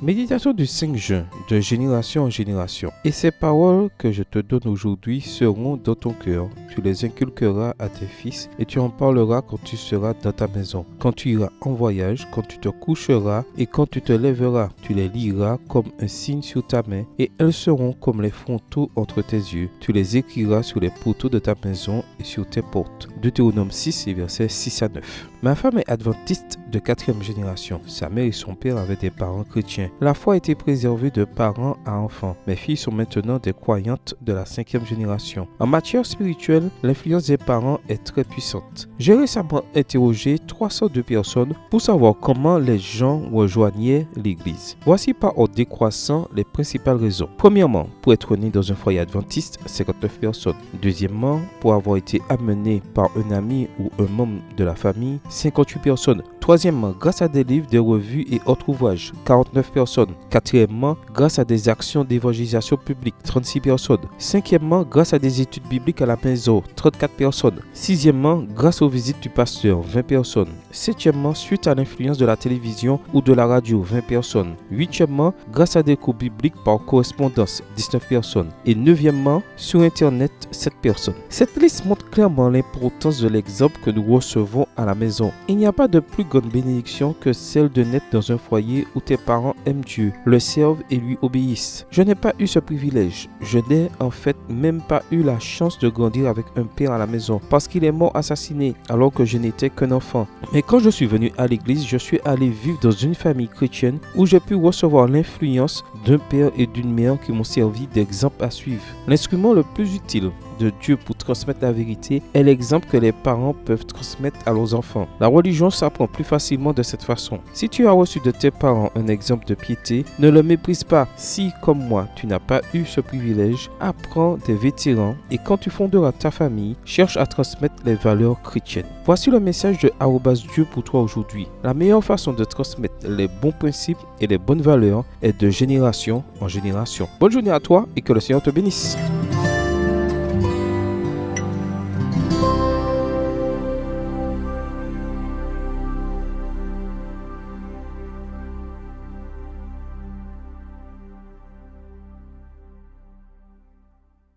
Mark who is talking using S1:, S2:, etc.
S1: Méditation du 5 juin, de génération en génération. Et ces paroles que je te donne aujourd'hui seront dans ton cœur. Tu les inculqueras à tes fils et tu en parleras quand tu seras dans ta maison, quand tu iras en voyage, quand tu te coucheras et quand tu te lèveras. Tu les liras comme un signe sur ta main et elles seront comme les frontaux entre tes yeux. Tu les écriras sur les poteaux de ta maison et sur tes portes. Deutéronome 6, versets 6 à 9. Ma femme est adventiste de 4e génération. Sa mère et son père avaient des parents chrétiens. La foi a été préservée de parents à enfants. Mes filles sont maintenant des croyantes de la 5e génération. En matière spirituelle, l'influence des parents est très puissante. J'ai récemment interrogé 302 personnes pour savoir comment les gens rejoignaient l'église. Voici par ordre décroissant les principales raisons. Premièrement, pour être né dans un foyer adventiste, 59 personnes. Deuxièmement, pour avoir été amené par un ami ou un membre de la famille, 58 personnes. Troisièmement, grâce à des livres, des revues et autres ouvrages, 49 personnes. Quatrièmement, grâce à des actions d'évangélisation publique, 36 personnes. Cinquièmement, grâce à des études bibliques à la maison, 34 personnes. Sixièmement, grâce aux visites du pasteur, 20 personnes. Septièmement, suite à l'influence de la télévision ou de la radio, 20 personnes. Huitièmement, grâce à des cours bibliques par correspondance, 19 personnes. Et neuvièmement, sur Internet, 7 personnes. Cette liste montre clairement l'importance de l'exemple que nous recevons à la maison. Il n'y a pas de plus grande bénédiction que celle de naître dans un foyer où tes parents aiment Dieu, le servent et lui obéissent. Je n'ai pas eu ce privilège. Je n'ai en fait même pas eu la chance de grandir avec un père à la maison parce qu'il est mort assassiné alors que je n'étais qu'un enfant. Mais quand je suis venu à l'église, je suis allé vivre dans une famille chrétienne où j'ai pu recevoir l'influence d'un père et d'une mère qui m'ont servi d'exemple à suivre. L'instrument le plus utile de Dieu pour transmettre la vérité est l'exemple que les parents peuvent transmettre à leurs enfants. La religion s'apprend plus facilement de cette façon. Si tu as reçu de tes parents un exemple de piété, ne le méprise pas. Si, comme moi, tu n'as pas eu ce privilège, apprends des vétérans et quand tu fonderas ta famille, cherche à transmettre les valeurs chrétiennes. Voici le message de @Dieu pour toi aujourd'hui. La meilleure façon de transmettre les bons principes et les bonnes valeurs est de génération en génération. Bonne journée à toi et que le Seigneur te bénisse.